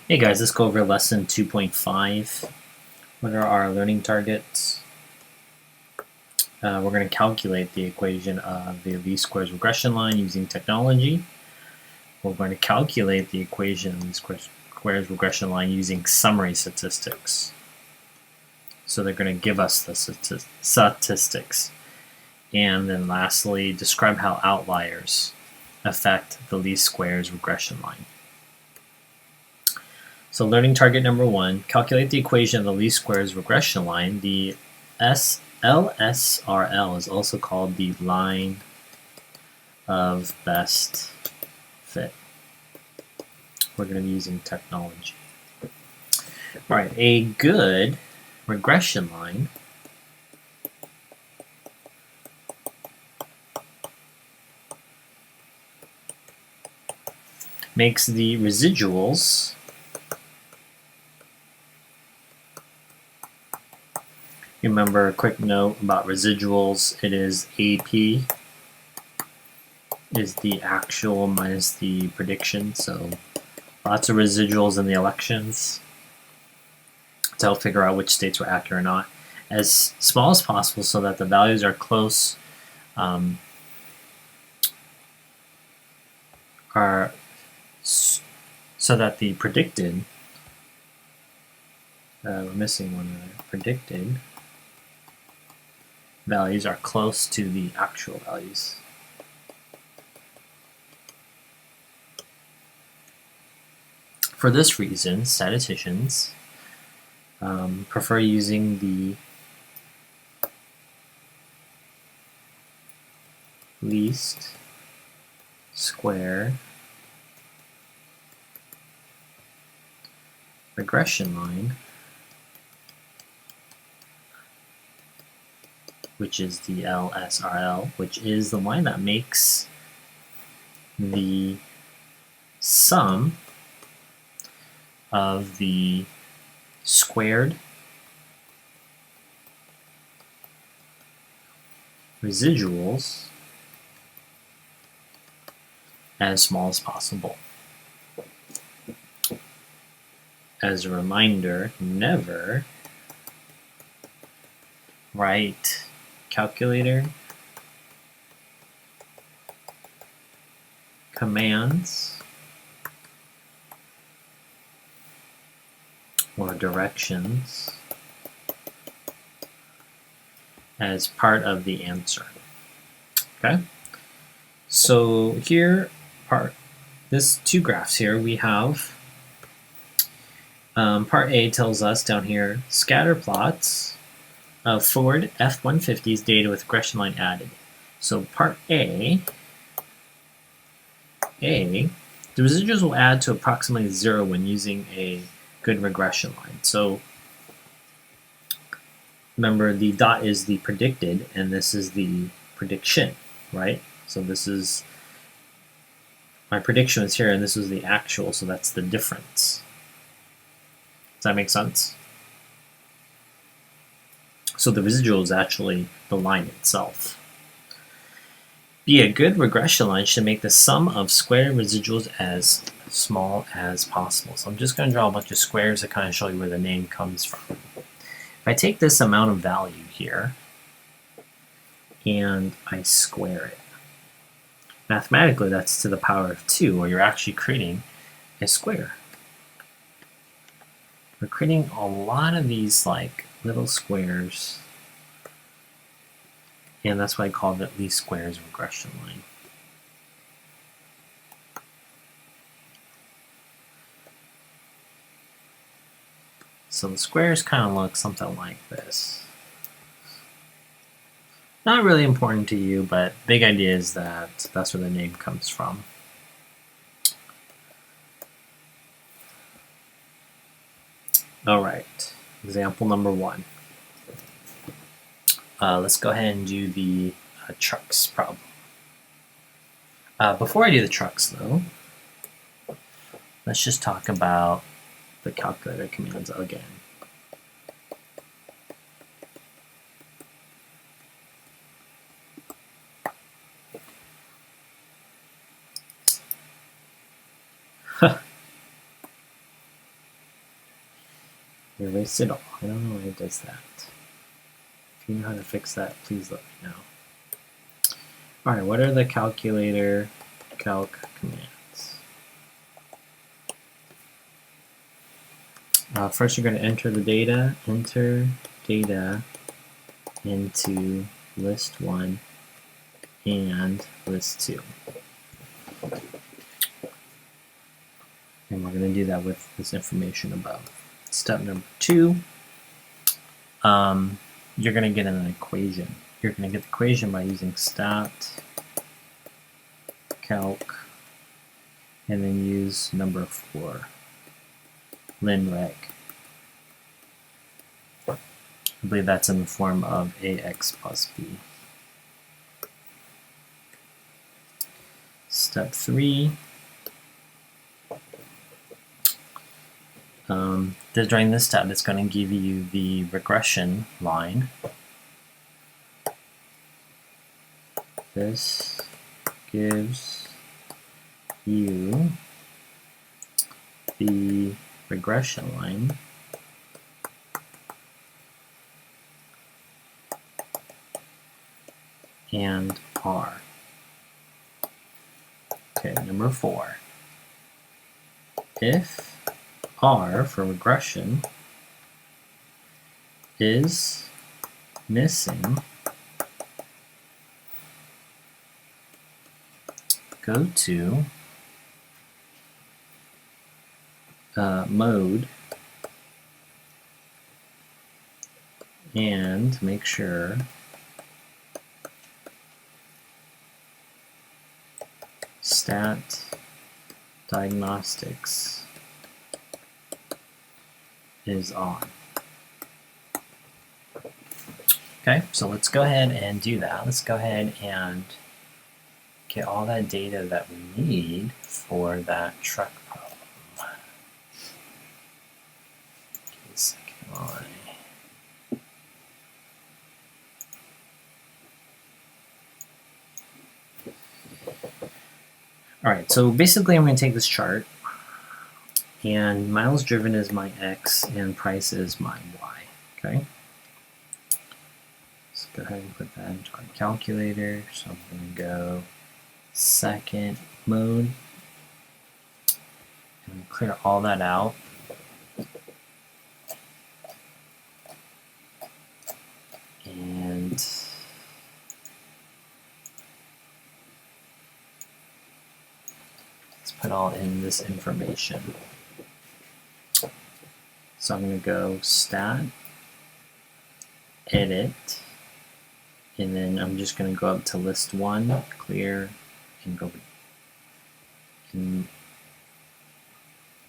Hey guys, let's go over lesson 2.5. What are our learning targets? We're going to calculate the equation of the least squares regression line using technology. We're going to calculate the equation of the least squares regression line using summary statistics. So they're going to give us the statistics. And then lastly, describe how outliers affect the least squares regression line. So learning target number 1, calculate the equation of the least squares regression line. The LSRL is also called the line of best fit. We're going to be using technology. All right, a good regression line makes the residuals Remember, a quick note about residuals, it is AP is the actual minus the prediction, so lots of residuals in the elections to help figure out which states were accurate or not. As small as possible so that the values are close, so that the predicted, we're missing one there, predicted values are close to the actual values. For this reason, statisticians prefer using the least square regression line, which is the LSRL, which is the line that makes the sum of the squared residuals as small as possible. As a reminder, never write calculator commands or directions as part of the answer. Okay, so here, this two graphs here, we have part A tells us down here scatter plots of Ford F-150's data with regression line added. So part A, the residuals will add to approximately 0 when using a good regression line. So remember, the dot is the predicted and this is the prediction, right? So this is, my prediction was here and this was the actual, so that's the difference. Does that make sense? So the residual is actually the line itself. B, a good regression line should make the sum of square residuals as small as possible. So I'm just going to draw a bunch of squares to kind of show you where the name comes from. If I take this amount of value here and I square it, mathematically that's to the power of 2, or you're actually creating a square. We're creating a lot of these like little squares, and that's why I call it least squares regression line. So the squares kind of look something like this. Not really important to you, but big idea is that that's where the name comes from. All right, example number 1. Let's go ahead and do the trucks problem. Before I do the trucks, though, let's just talk about the calculator commands again. erase it all. I don't know why it does that. If you know how to fix that, please let me know. Alright, what are the calculator calc commands? First you're going to enter the data. Enter data into list 1 and list 2. And we're going to do that with this information above. Step number 2, you're going to get an equation. You're going to get the equation by using stat, calc, and then use number 4, linreg. I believe that's in the form of ax plus b. Step 3, during this step, it's going to give you the regression line. This gives you the regression line and R. Okay, number 4. If R for regression is missing, go to mode and make sure stat diagnostics is on. Okay, so let's go ahead and do that. Let's go ahead and get all that data that we need for that truck problem. Give me a second line. Alright, so basically I'm going to take this chart, and miles driven is my X and price is my Y. Okay? Let's go ahead and put that into our calculator. So I'm going to go second mode and clear all that out. And let's put all in this information. So I'm going to go stat, edit, and then I'm just going to go up to list 1, clear, and go and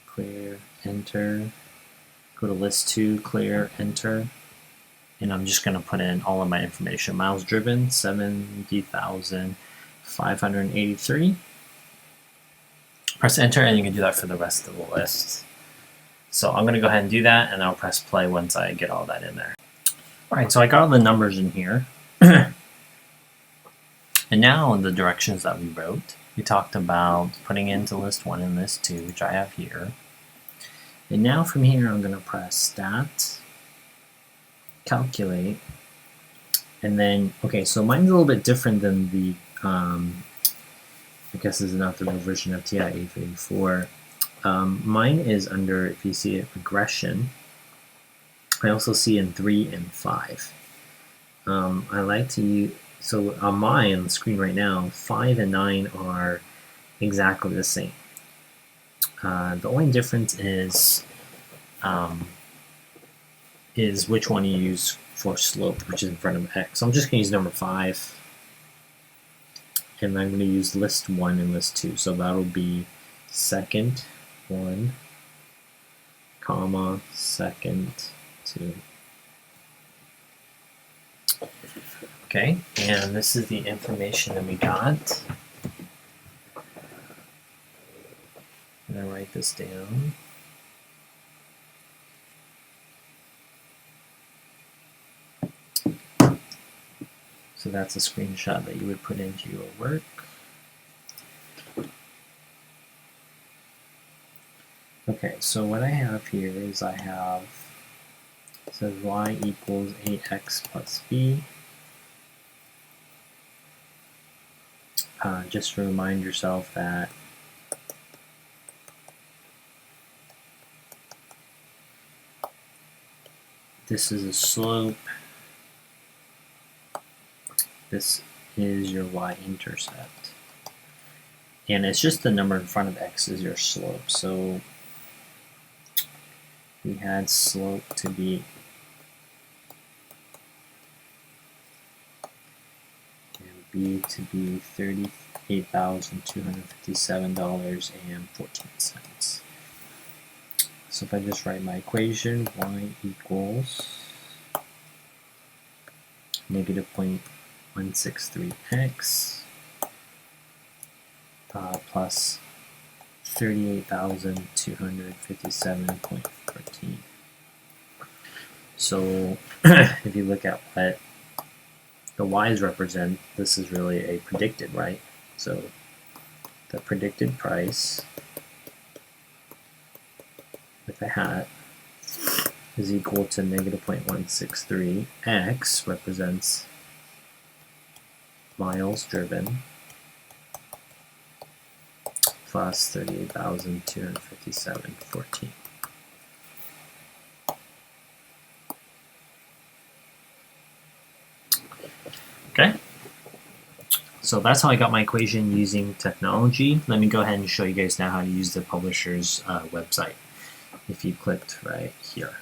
clear, enter, go to list 2, clear, enter, and I'm just going to put in all of my information. Miles driven, 70,583. Press enter, and you can do that for the rest of the list. So I'm going to go ahead and do that, and I'll press play once I get all that in there. Alright, so I got all the numbers in here. And now the directions that we wrote. We talked about putting into list 1 and list 2, which I have here. And now from here I'm going to press stat, calculate, and then, okay, so mine's a little bit different than the, I guess this is not the real version of TI 834. Mine is under, if you see it, regression. I also see in 3 and 5. I like to use, so on mine, on the screen right now, 5 and 9 are exactly the same. The only difference is which one you use for slope, which is in front of X. So I'm just going to use number 5, and I'm going to use list 1 and list 2. So that'll be second 1, comma, second 2. Okay, and this is the information that we got. I'm going to write this down. So that's a screenshot that you would put into your work. Okay, so what I have here is I have It says y equals ax plus b. Just to remind yourself that this is a slope. This is your y-intercept. And it's just the number in front of x is your slope. So we had slope to be and b to be $38,257.14. So if I just write my equation, y equals negative 0.163x plus 38,257.14. So if you look at what the y's represent, this is really a predicted, right? So the predicted price with a hat is equal to negative 0.163. X represents miles driven plus 38,257.14. Okay, so that's how I got my equation using technology. Let me go ahead and show you guys now how to use the publisher's website. If you clicked right here.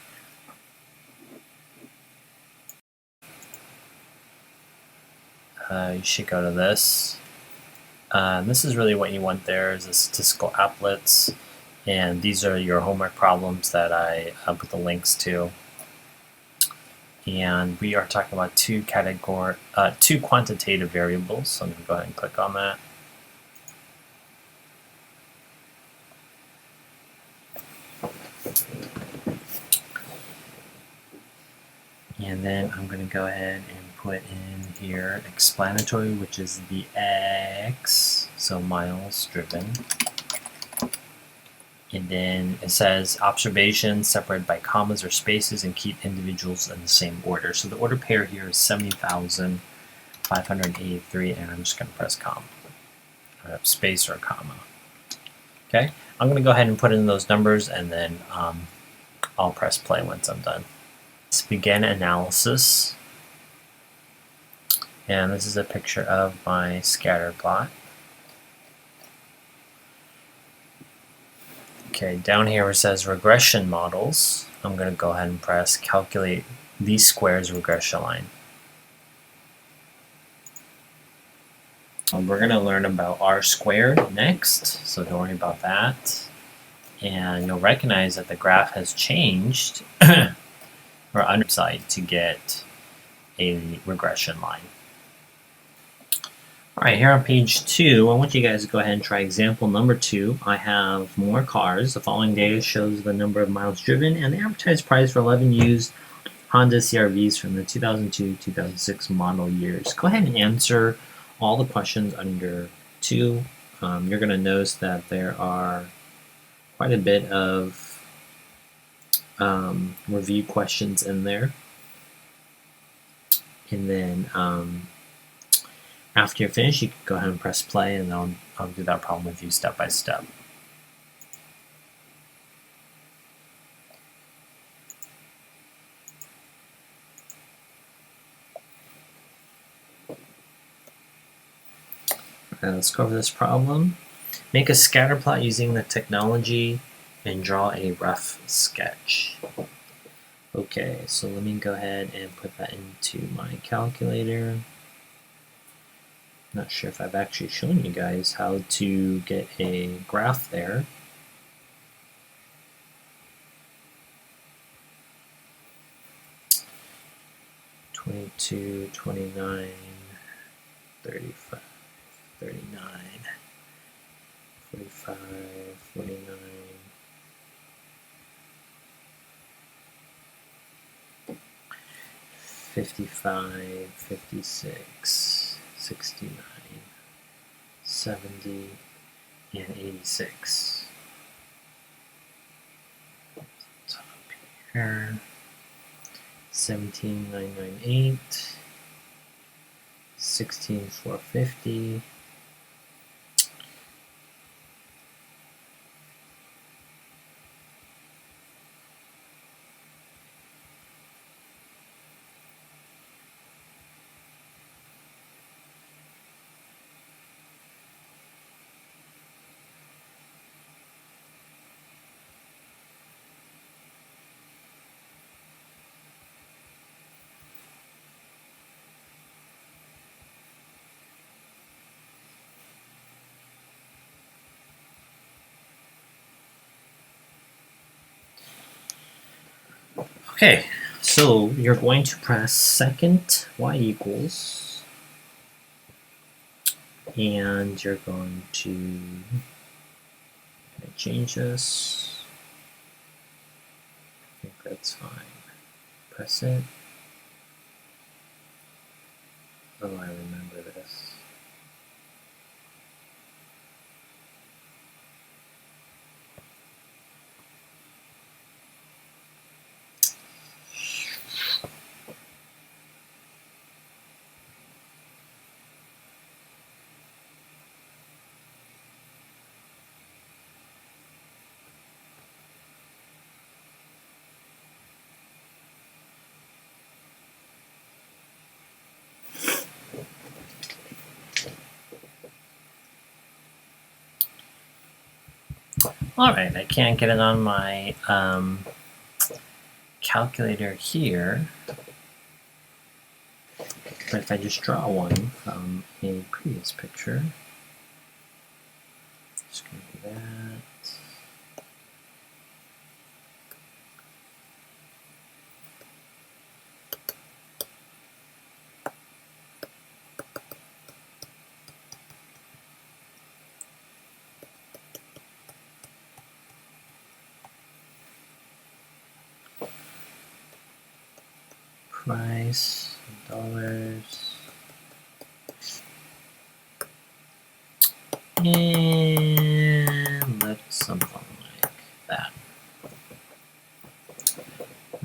You should go to this. This is really what you want there is the statistical applets, and these are your homework problems that I put the links to. And we are talking about two quantitative variables. So I'm going to go ahead and click on that. And then I'm going to go ahead and put in here explanatory, which is the x, so miles driven. And then it says observations separated by commas or spaces and keep individuals in the same order. So the order pair here is 70,583, and I'm just going to press comma, or space or comma. Okay, I'm going to go ahead and put in those numbers, and then I'll press play once I'm done. Let's begin analysis. And this is a picture of my scatter plot. Okay, down here where it says regression models, I'm going to go ahead and press calculate least squares regression line. We're going to learn about R squared next, so don't worry about that. And you'll recognize that the graph has changed or underside to get a regression line. Alright, here on page 2, I want you guys to go ahead and try example number 2. I have more cars. The following data shows the number of miles driven and the advertised price for 11 used Honda CR-Vs from the 2002-2006 model years. Go ahead and answer all the questions under 2. You're going to notice that there are quite a bit of review questions in there. And then after you're finished, you can go ahead and press play, and I'll do that problem with you step by step. Alright, let's go over this problem. Make a scatter plot using the technology and draw a rough sketch. Okay, so let me go ahead and put that into my calculator. Not sure if I've actually shown you guys how to get a graph there. $22, $29, $35, $39, $45, $49, $55, $56, $69, $70, and $86. Top here. 17,998, 16,450. Okay, so you're going to press second y equals, and you're going to change this. I think that's fine. Press it. Oh, I remember this. Alright, I can't get it on my calculator here, but if I just draw one from a previous picture, just going to do that. Price, dollars, and let's something like that.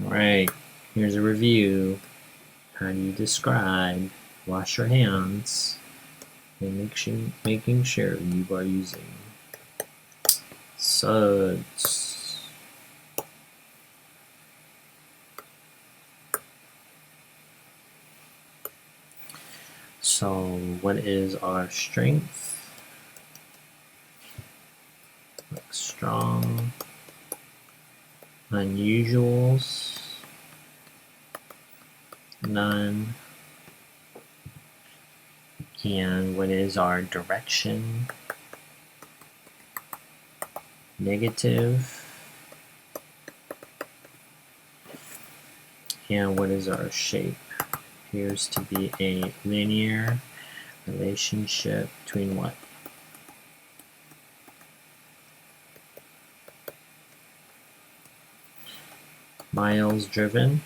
Alright, here's a review. How do you describe wash your hands and making sure you are using suds? So what is our strength? Like strong. Unusuals. None. And what is our direction? Negative. And what is our shape? Appears to be a linear relationship between what? Miles driven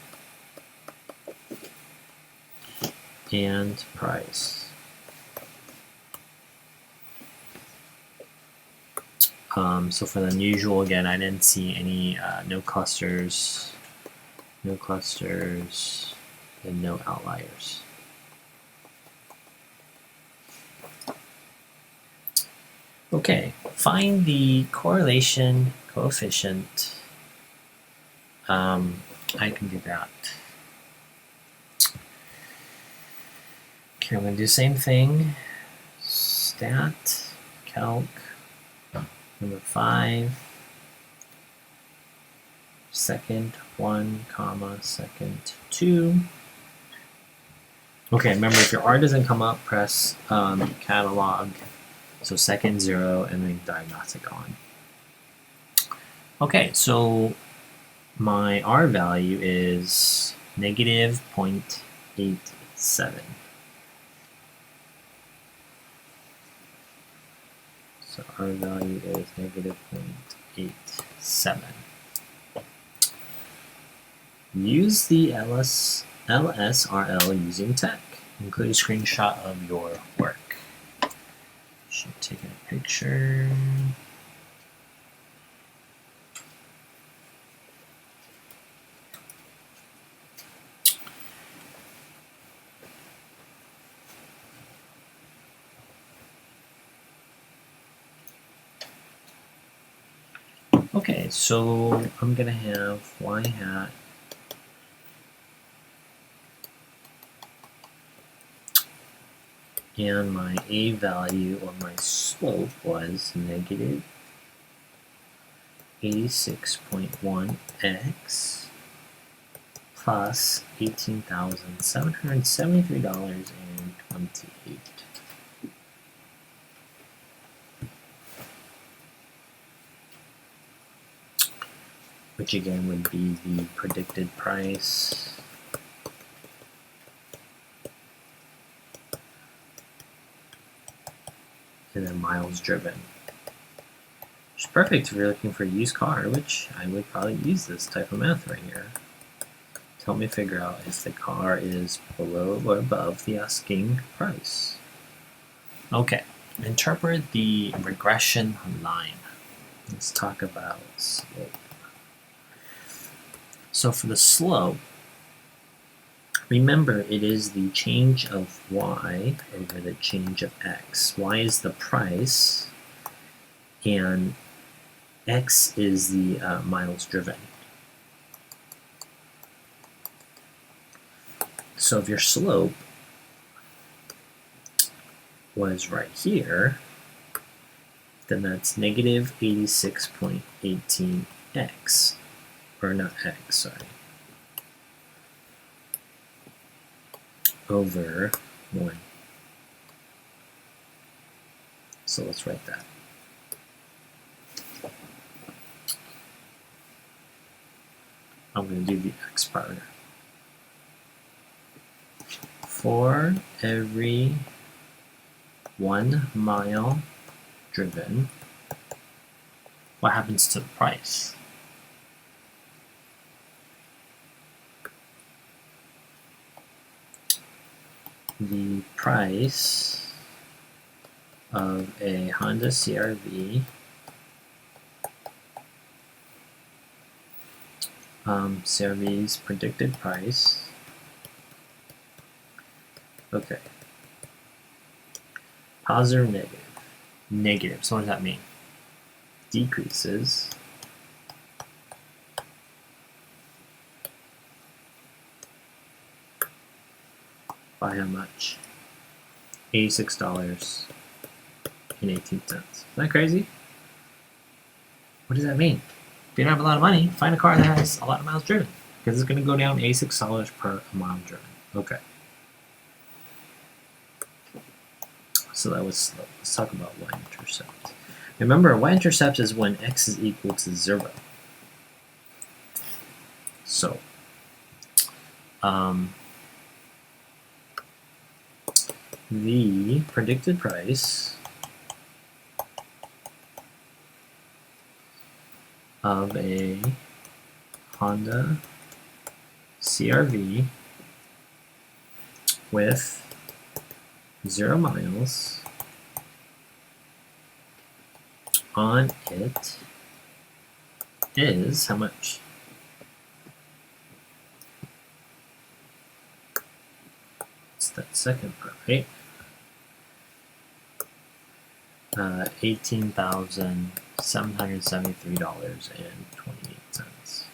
and price. So for the unusual, again, I didn't see any, no clusters, and no outliers. Okay, find the correlation coefficient. I can do that. Okay, I'm going to do the same thing. Stat, calc, number 5, second 1, comma, second 2. Okay, remember if your R doesn't come up, press catalog. So second 0 and then diagnostic on. Okay, so my R value is negative 0.87. So R value is negative 0.87. Use the LSRL using tech. Include a screenshot of your work. Should take a picture. Okay, so I'm going to have y hat and my a value, or my slope, was negative 86.1x plus $18,773.28. Which again would be the predicted price and then miles driven. Which is perfect if you're looking for a used car, which I would probably use this type of math right here to help me figure out if the car is below or above the asking price. Okay, interpret the regression line. Let's talk about slope. So for the slope, remember it is the change of y over the change of x. Y is the price, and x is the miles driven. So if your slope was right here, then that's negative 86.18x, or not x, sorry, over 1. So let's write that. I'm going to do the x part. For every 1 mile driven, what happens to the price? The price of a Honda CR-V CR-V's predicted price. Okay. Positive or negative? Negative. So what does that mean? Decreases by how much? $86.18. Isn't that crazy? What does that mean? If you don't have a lot of money, find a car that has a lot of miles driven, because it's going to go down $86 per mile driven. Okay. So that was, let's talk about Y-intercept. Remember, Y-intercept is when x is equal to 0. So, the predicted price of a Honda CR-V with 0 miles on it is how much? It's that second part, right? $18,773.28.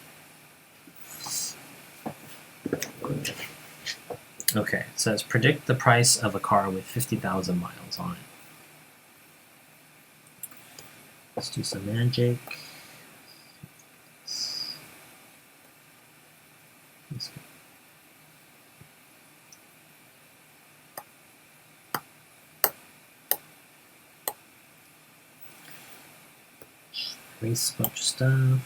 Okay, it says predict the price of a car with 50,000 miles on it. Let's do some magic. Let's go. Erase a bunch of stuff.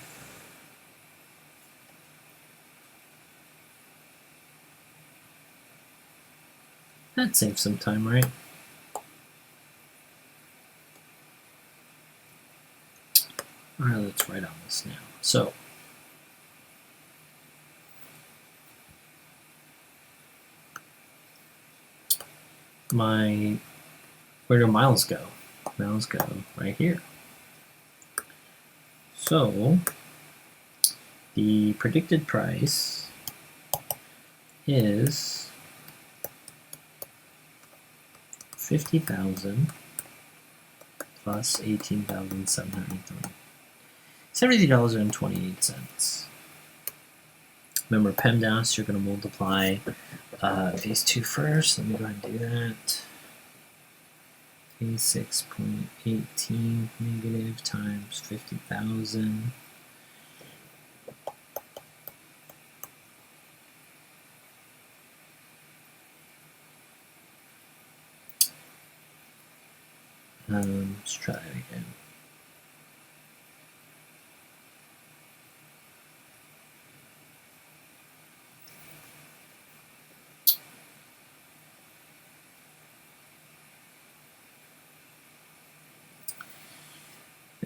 That saves some time, right? Alright, let's write on this now. So, where do miles go? Miles go right here. So, the predicted price is 50,000 plus 18,703. $73.28. Remember PEMDAS, you're going to multiply these two first. Let me go ahead and do that. 86.18 negative times 50,000. Let's try that again.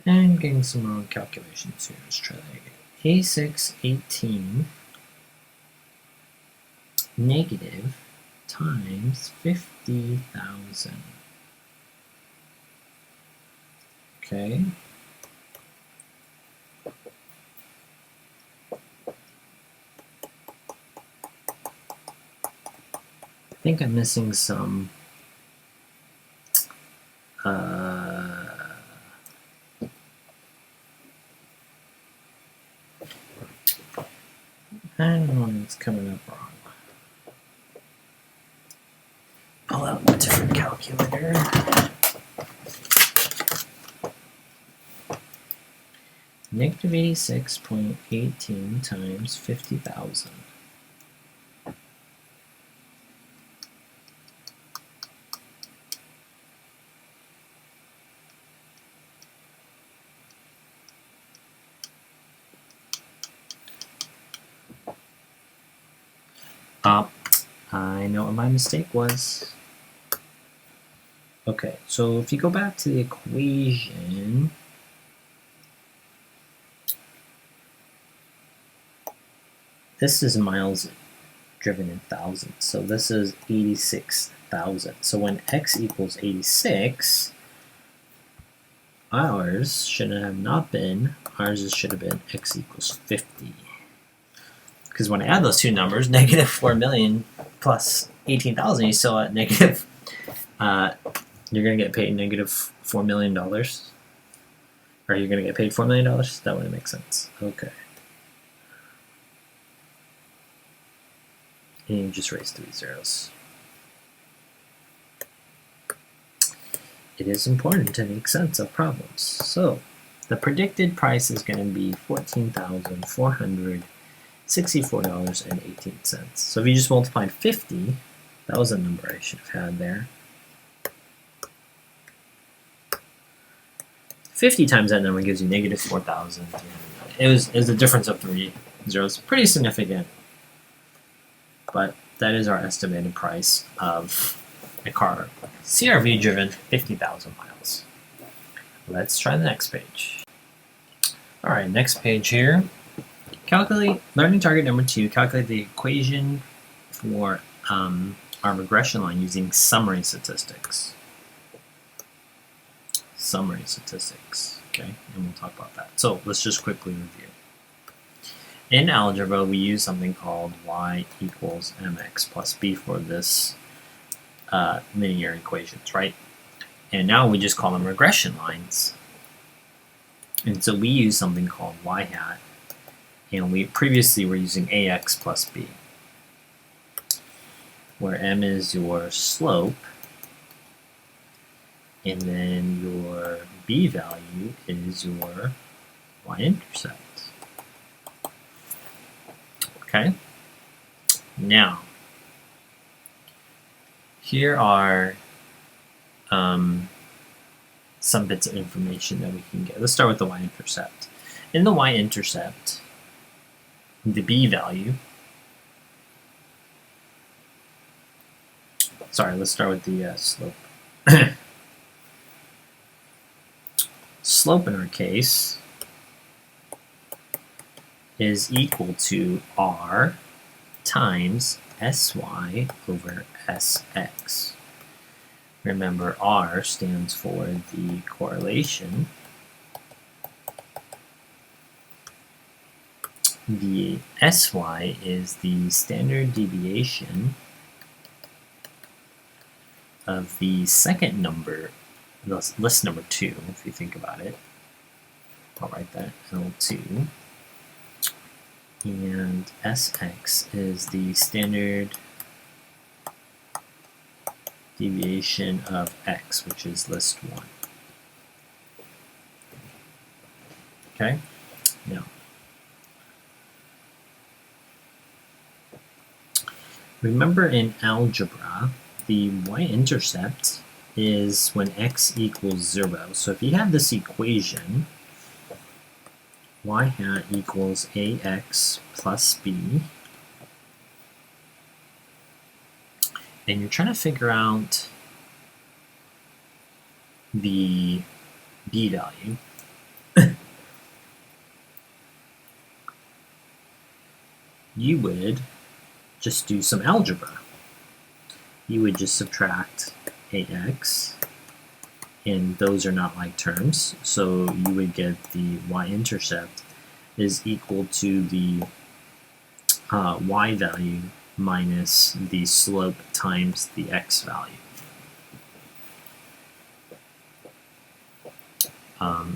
And getting some wrong calculations here. Let's try that again. 8618 negative times 50,000. Okay. I think I'm missing some I don't know when it's coming up wrong. Pull out a different calculator. Negative 86.18 times 50,000. I know what my mistake was. Okay, so if you go back to the equation, this is miles driven in thousands, so this is 86,000. So when x equals 86, ours should have not been, ours should have been x equals 50. Because when I add those two numbers, negative 4 million plus 18,000, you still at negative, you're going to get paid negative $4 million. Or you're going to get paid $4 million? That wouldn't make sense. Okay. And you just raise 3 zeros. It is important to make sense of problems. So, the predicted price is going to be $14,464.18. So if you just multiplied 50, that was a number I should have had there. 50 times that number gives you negative 4,000. It was a difference of 3 zeros. Pretty significant. But that is our estimated price of a car CRV driven 50,000 miles. Let's try the next page. Alright, next page here. Calculate learning target number 2. Calculate the equation for our regression line using summary statistics. Summary statistics. Okay, and we'll talk about that. So let's just quickly review. In algebra, we use something called y equals mx plus b for this linear equations, right? And now we just call them regression lines. And so we use something called y hat. And we previously were using ax plus b, where m is your slope, and then your b value is your y-intercept. Okay? Now, here are some bits of information that we can get. Let's start with the y-intercept. In the y-intercept, the b value, sorry, let's start with the slope. Slope in our case is equal to r times sy over sx. Remember, r stands for the correlation. The sy is the standard deviation of the second number, list number 2, if you think about it. I'll write that L2. And Sx is the standard deviation of x, which is list 1. Okay? Now, remember in algebra, the y-intercept is when x equals 0. So if you have this equation, y hat equals ax plus b, and you're trying to figure out the b value, you would just do some algebra. You would just subtract ax, and those are not like terms, so you would get the y-intercept is equal to the y value minus the slope times the x value.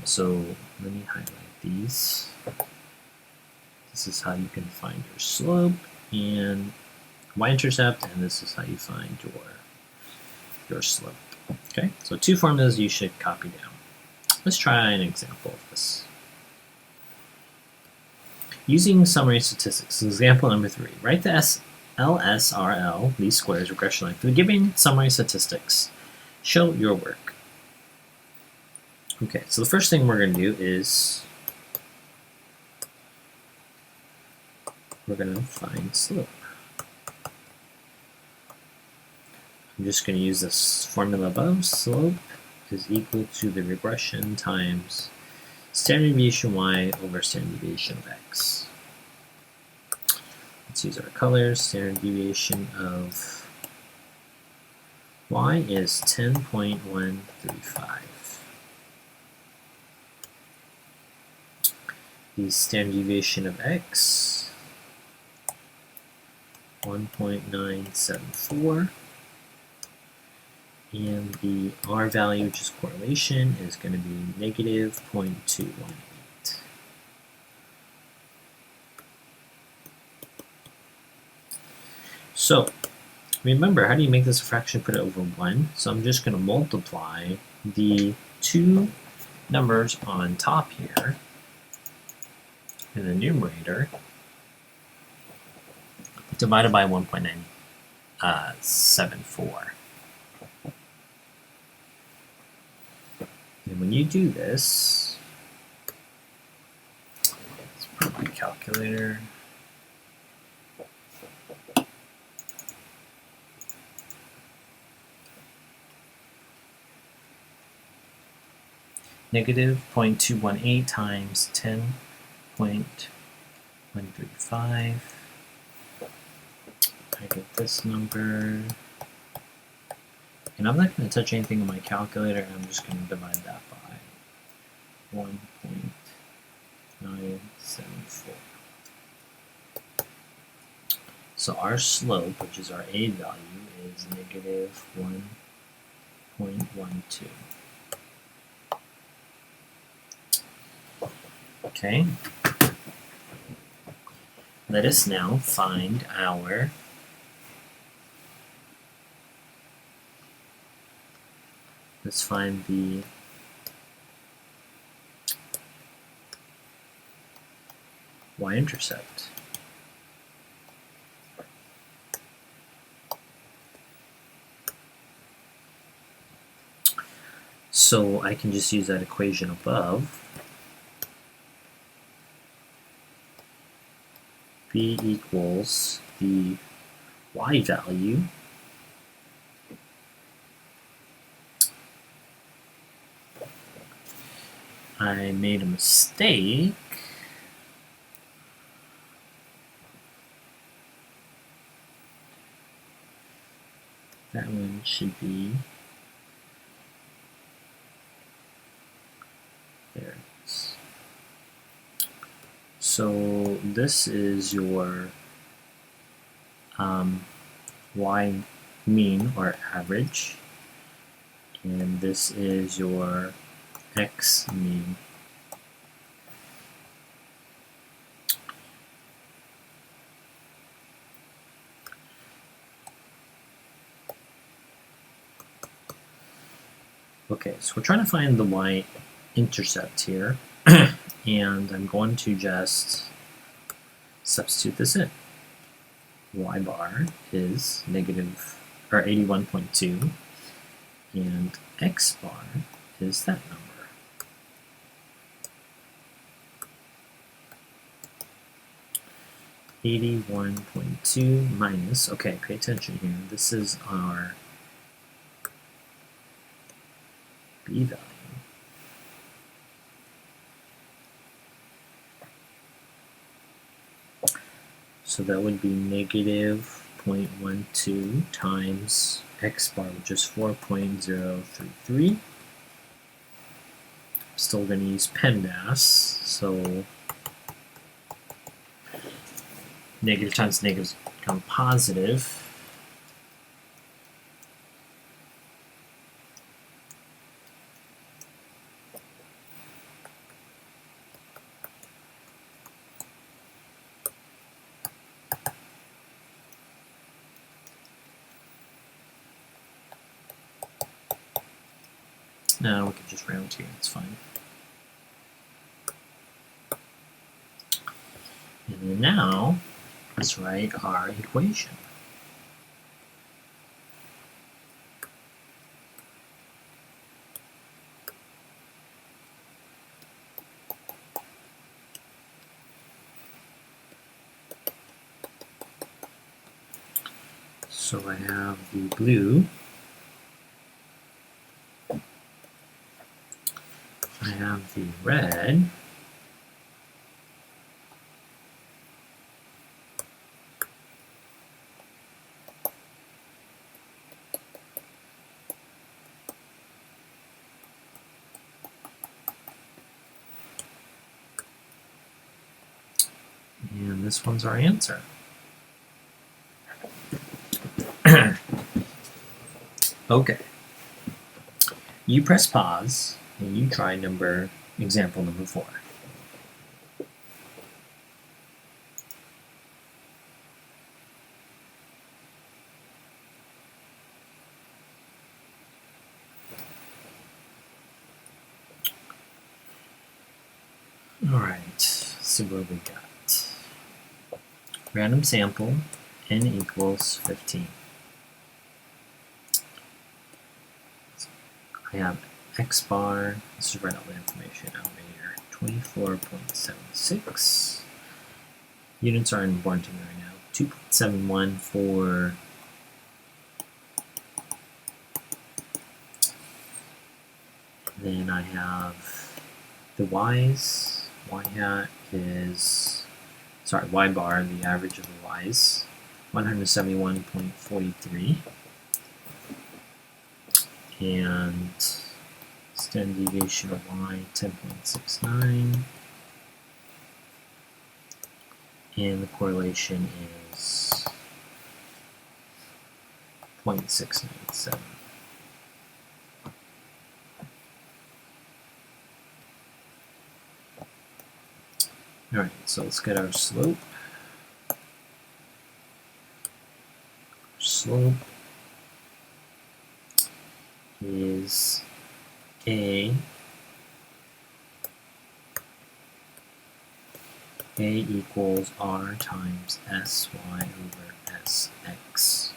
So let me highlight these. This is how you can find your slope and y-intercept, and this is how you find your slope. Okay, so 2 formulas you should copy down. Let's try an example of this. Using summary statistics, example number 3, write the LSRL, least squares regression line, for the given summary statistics. Show your work. Okay, so the first thing we're going to do is we're going to find slope. I'm just going to use this formula above. Slope is equal to the regression times standard deviation y over standard deviation of x. Let's use our colors. Standard deviation of y is 10.135. The standard deviation of x, 1.974. And the R value, which is correlation, is going to be negative 0.218. So, remember, how do you make this a fraction? Put it over 1. So I'm just going to multiply the 2 numbers on top here in the numerator divided by 1.974. And when you do this, let's put my calculator. Negative 0.218 times 10.135. I get this number. And I'm not going to touch anything on my calculator. I'm just going to divide that by 1.974. So our slope, which is our A value, is negative 1.12. Okay. Let us now find our let's find the y-intercept. So I can just use that equation above. B equals the y value I made a mistake. That one should be there. It is. So this is your y mean or average, and this is your x mean Okay, so we're trying to find the y-intercept here, and I'm going to just substitute this in. Y bar is negative, or 81.2, and x bar is that number. (81.2) minus, okay, pay attention here, this is our b value. So that would be negative 0.12 times x bar, which is 4.033. Still going to use PEMDAS, so negative times negatives become positive. No, we can just round here, it's fine. And then now, let's write our equation. So I have the blue, I have the red, and this one's our answer. Okay. You press pause and you try example number 4. Alright, so what we got? Random sample, n equals 15. I have x bar, let's just write out the information out here, 24.76. Units are important to me right now. 2.71 for then I have the y's. Y hat is, sorry, y bar, the average of the y's, 171.43. And standard deviation of y, 10.69. And the correlation is 0.697. Alright, so let's get our slope. Slope is A equals R times SY over SX.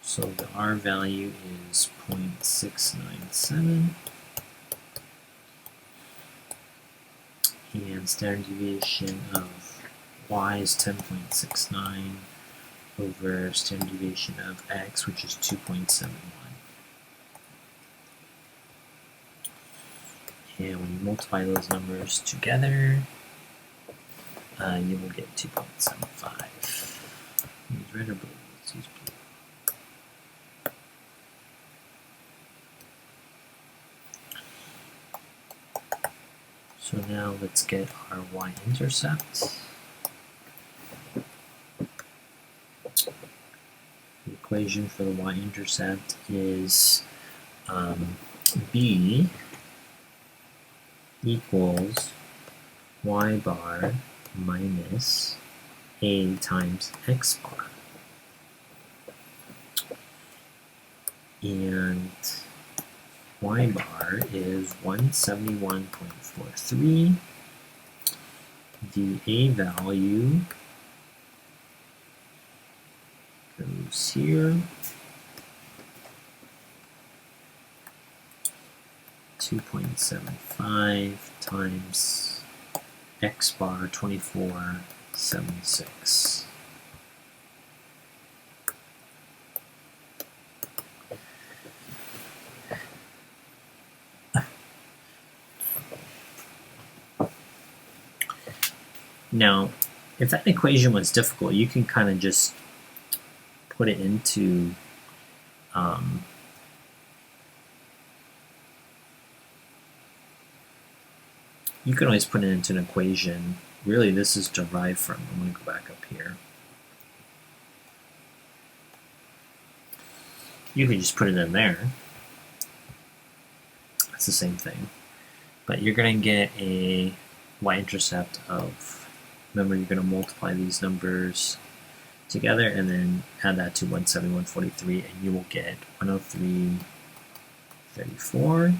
So the R value is 0.697. And standard deviation of Y is 10.69 over standard deviation of X, which is 2.71. And when you multiply those numbers together, you will get 2.75. Use red or blue? Let's use blue. So now let's get our y-intercept. The equation for the y-intercept is b equals y bar minus a times x bar. And y bar is 171.43. The A value goes here. 2.75 times X bar 2476. Now, if that equation was difficult, you can kind of just put it into you can always put it into an equation. Really, this is derived from, I'm going to go back up here. You can just put it in there. It's the same thing. But you're going to get a y-intercept of, remember, you're going to multiply these numbers together and then add that to 171.43, and you will get 103.34.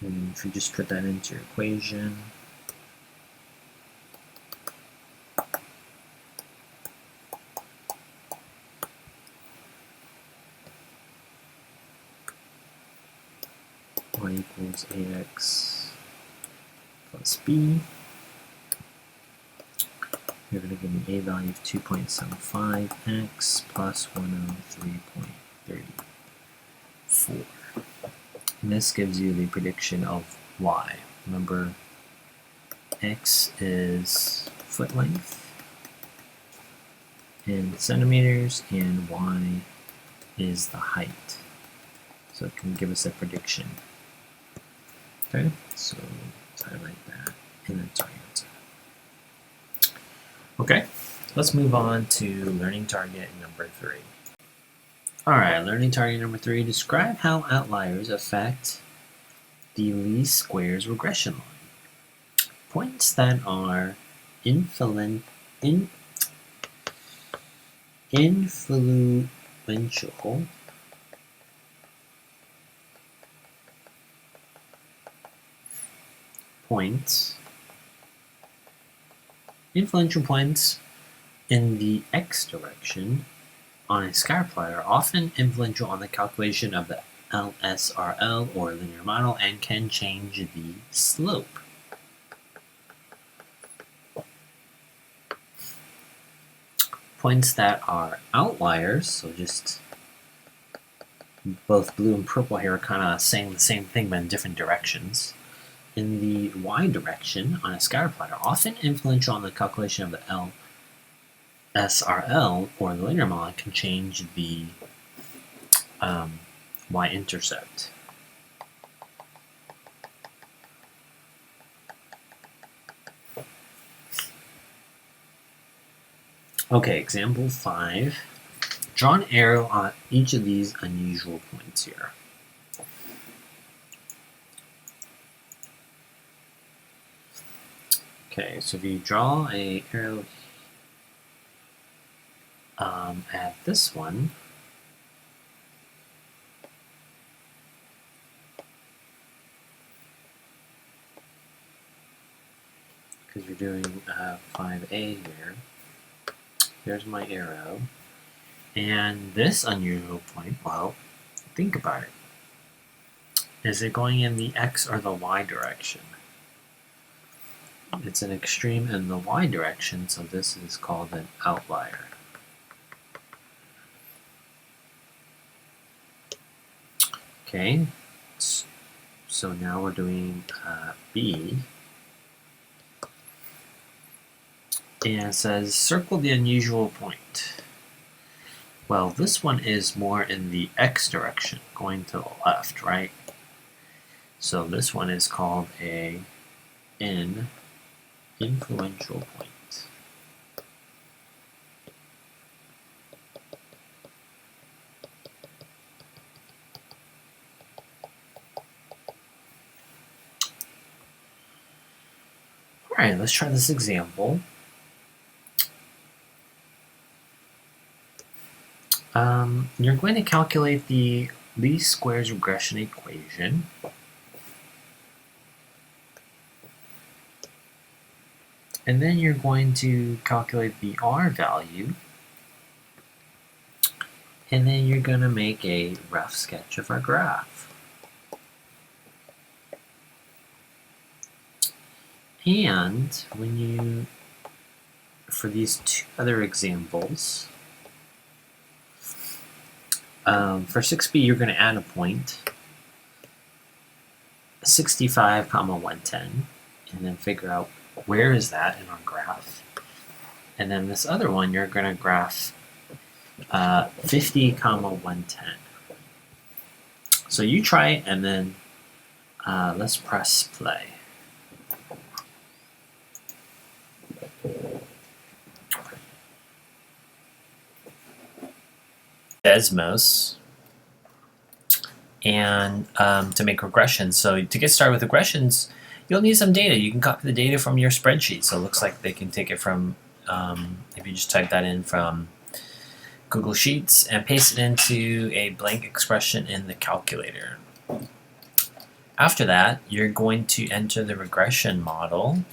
And if you just put that into your equation, y equals ax plus b. You're going to give me a value of 2.75x plus 103.34. And this gives you the prediction of y. Remember, x is foot length in centimeters, and y is the height. So it can give us a prediction. Okay, so let's highlight that, and then it's our answer. Okay, let's move on to learning target number 3. Alright, learning target number 3. Describe how outliers affect the least squares regression line. Points that are influential points in the x direction on a scatter plot are often influential on the calculation of the LSRL or linear model and can change the slope. Points that are outliers, so just both blue and purple here are kind of saying the same thing but in different directions. In the y direction on a scatter plot are often influential on the calculation of the LSRL or the linear model and can change the Y-intercept. Okay, example 5. Draw an arrow on each of these unusual points here. Okay, so if you draw an arrow at this one, because you're doing 5A here, there's my arrow. And this unusual point, well, think about it. Is it going in the x or the y direction? It's an extreme in the y direction, so this is called an outlier. Okay, so now we're doing B. And it says, circle the unusual point. Well, this one is more in the x direction, going to the left, right? So this one is called an influential point. All right, let's try this example. You're going to calculate the least squares regression equation. And then you're going to calculate the R value. And then you're going to make a rough sketch of our graph. And when you, for these two other examples, for 6b, you're going to add a point, 65, 110, and then figure out where is that in our graph. And then this other one, you're going to graph 50, 110. So you try it, and then let's press play. Desmos, and to make regressions. So to get started with regressions, you'll need some data. You can copy the data from your spreadsheet. So it looks like they can take it from, if you just type that in from Google Sheets and paste it into a blank expression in the calculator. After that, you're going to enter the regression model.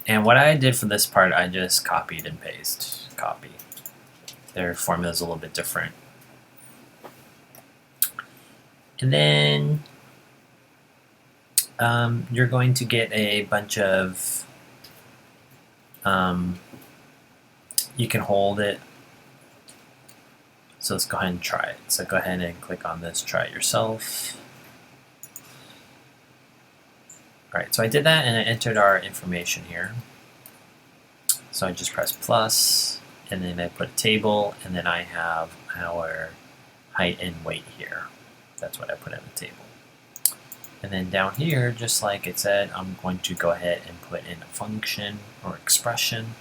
And what I did for this part, I just copied and pasted. Copy. Their formula is a little bit different. And then you're going to get a bunch of, you can hold it. So let's go ahead and try it. So go ahead and click on this, try it yourself. All right, so I did that and I entered our information here. So I just press plus, and then I put a table, and then I have our height and weight here. That's what I put in the table. And then down here, just like it said, I'm going to go ahead and put in a function or expression.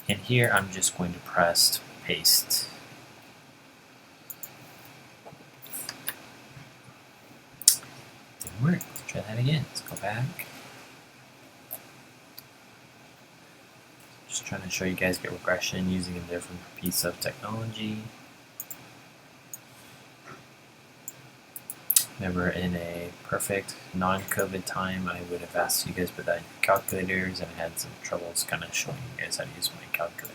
And here I'm just going to press paste. Didn't work. Let's try that again. Let's go back. Just trying to show you guys get regression using a different piece of technology. Remember, in a perfect non-COVID time, I would have asked you guys about calculators, and I had some troubles kind of showing you guys how to use my calculator.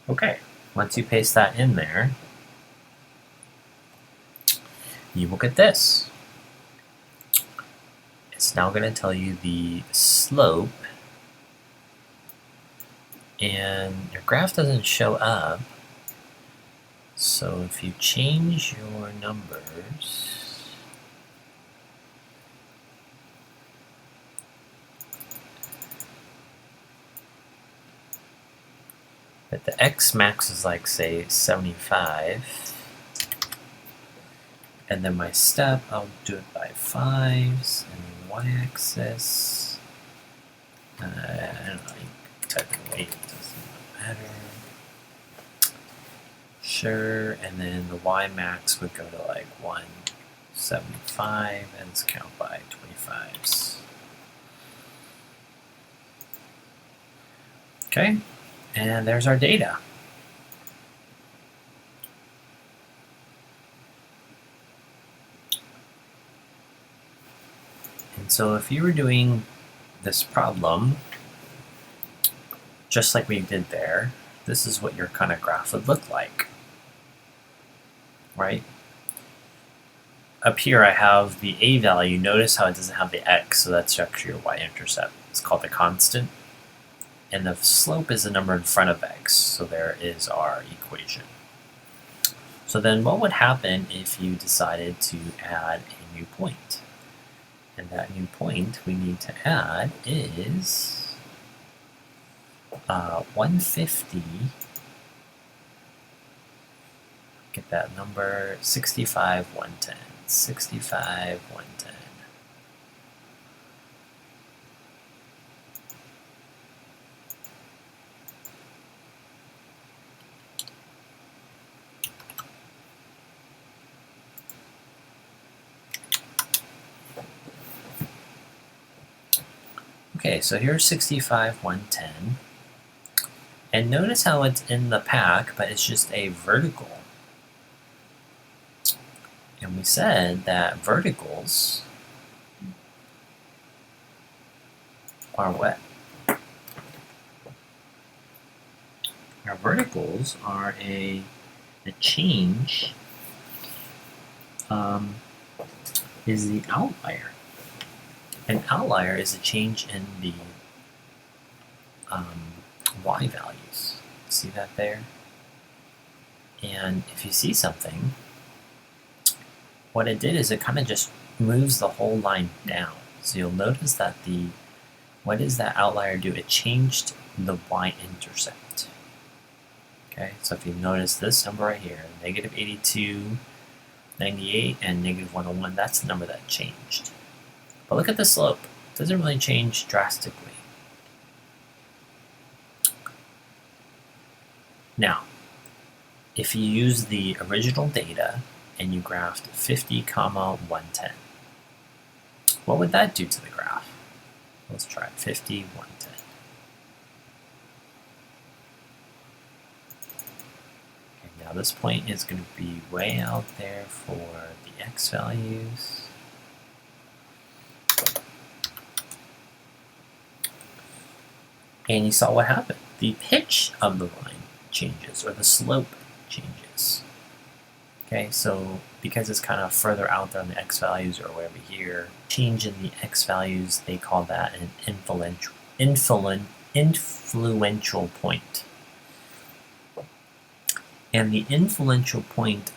Okay, once you paste that in there, you will get this. It's now going to tell you the slope, and your graph doesn't show up. So if you change your numbers, but the x max is like, say, 75. And then my step, I'll do it by 5s, and then y-axis, I don't know, you can type in weight, it doesn't matter. Sure, and then the y-max would go to like 175, and let's count by 25s. Okay, and there's our data. And so if you were doing this problem, just like we did there, this is what your kind of graph would look like, right? Up here I have the a value. Notice how it doesn't have the x, so that's actually your y-intercept. It's called the constant. And the slope is the number in front of x, so there is our equation. So then what would happen if you decided to add a new point? And that new point we need to add is 150. Get that number, 65, 110. 65, 110. Okay, so here's 65, 110. And notice how it's in the pack, but it's just a vertical. And we said that verticals are what? Our verticals are a change is the outlier. An outlier is a change in the y values. See that there? And if you see something, what it did is it kind of just moves the whole line down. So you'll notice that what does that outlier do? It changed the y-intercept. Okay, so if you notice this number right here, negative 82, 98, and negative 101, that's the number that changed. But look at the slope. It doesn't really change drastically. Now, if you use the original data and you graphed 50, 110, what would that do to the graph? Let's try it. 50, 110. Okay, now this point is going to be way out there for the x values. And you saw what happened. The pitch of the line changes, or the slope changes. Okay, so because it's kind of further out there on the x values or way over here, change in the x values, they call that an influential point. And the influential point,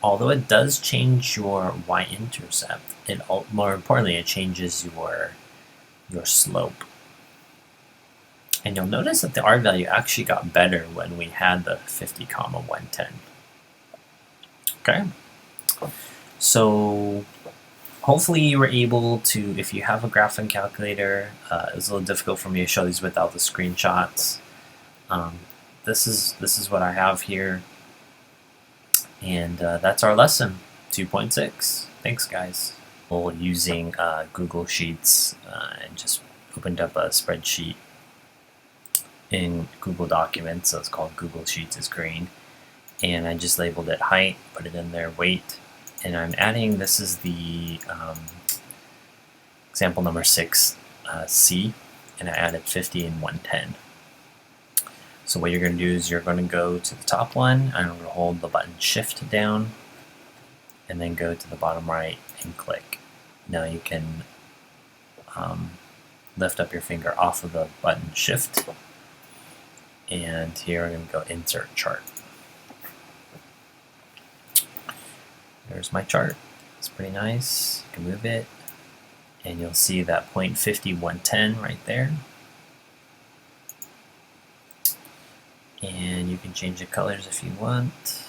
although it does change your y-intercept, more importantly, it changes your slope. And you'll notice that the R value actually got better when we had the 50, 110. Okay? So hopefully you were able to, if you have a graphing calculator, it's a little difficult for me to show these without the screenshots. This is what I have here. And that's our lesson, 2.6. Thanks, guys. Using Google Sheets and just opened up a spreadsheet in Google Documents, so it's called Google Sheets is green, and I just labeled it height, put it in there, weight, and I'm adding, this is the example number 6, C, and I added 50 and 110. So what you're going to do is you're going to go to the top one, and I'm going to hold the button Shift down, and then go to the bottom right and click. Now you can lift up your finger off of the button Shift, and here I'm going to go Insert Chart. There's my chart. It's pretty nice. You can move it, and you'll see that 50, 110 right there. And you can change the colors if you want.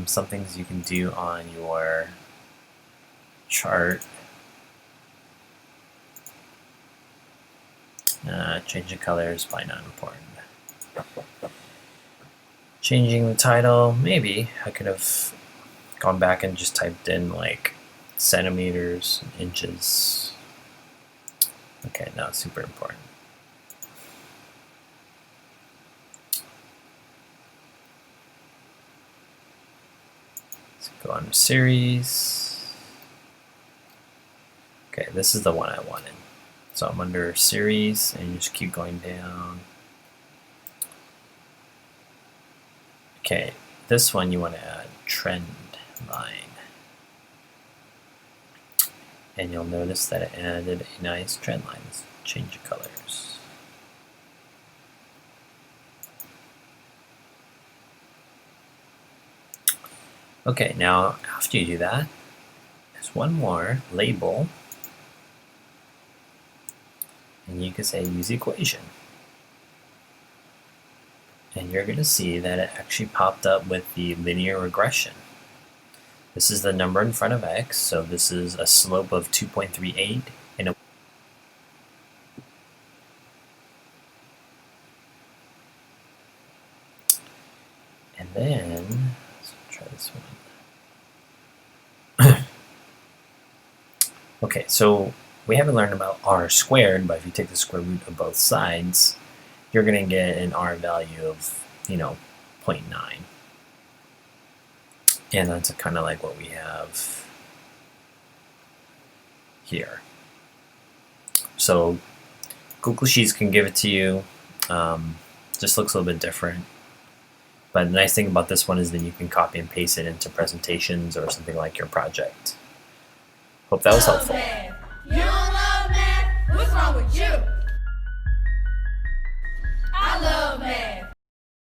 Some things you can do on your chart. Change the colors, probably not important. Changing the title, maybe. I could have gone back and just typed in like centimeters, inches. Okay, no, super important. Let's go on to series. Okay, this is the one I wanted. So I'm under series, and you just keep going down. Okay, this one you want to add trend line. And you'll notice that it added a nice trend line. Let's change the colors. Okay, now after you do that, there's one more, label. And you can say use equation. And you're going to see that it actually popped up with the linear regression. This is the number in front of x, so this is a slope of 2.38 and a and then let's try this one. Okay, so we haven't learned about r squared, but if you take the square root of both sides, you're going to get an r value of, 0.9. And that's kind of like what we have here. So Google Sheets can give it to you. Just looks a little bit different. But the nice thing about this one is then you can copy and paste it into presentations or something like your project. Hope that was helpful.